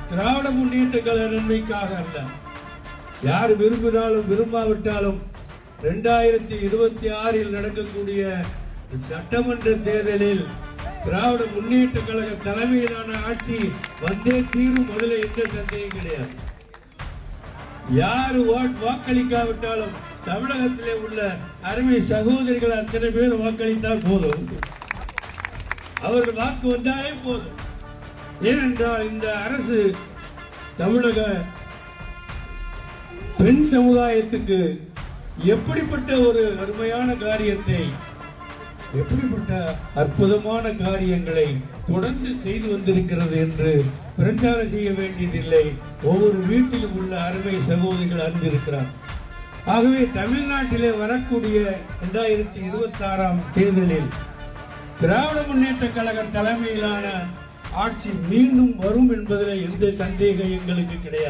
திராவிட முன்னேற்ற கழக நன்மைக்காக அல்ல. யார் விரும்பினாலும் விரும்பாவிட்டாலும் 2026 நடக்கக்கூடிய சட்டமன்ற தேர்தலில் திராவிட முன்னேற்ற கழக தலைமையிலான ஆட்சி வந்தே தீரும். முதல்ல எந்த சந்தேகம் கிடையாது. யாரு வாக்களிக்காவிட்டாலும் தமிழகத்திலே உள்ள அருமை சகோதரிகள் அத்தனை பேர் வாக்களித்தால் போதும், அவர்கள் வாக்கு வந்தாலே போதும். ஏனென்றால் இந்த அரசு தமிழக பெண் சமுதாயத்துக்கு எப்படிப்பட்ட ஒரு அருமையான காரியத்தை, எப்படிப்பட்ட அற்புதமான காரியங்களை தொடர்ந்து செய்து வந்திருக்கிறது என்று பிரச்சாரம் செய்ய வேண்டியதில்லை. ஒவ்வொரு வீட்டிலும் உள்ள அருமை சகோதரிகள் அறிந்திருக்கிறார். ஆகவே தமிழ்நாட்டிலே வரக்கூடிய 2026 தேர்தலில் திராவிட முன்னேற்ற கழக தலைமையிலான ஆட்சி மீண்டும் வரும் என்பதில் எந்த சந்தேகம் எங்களுக்கு கிடையாது.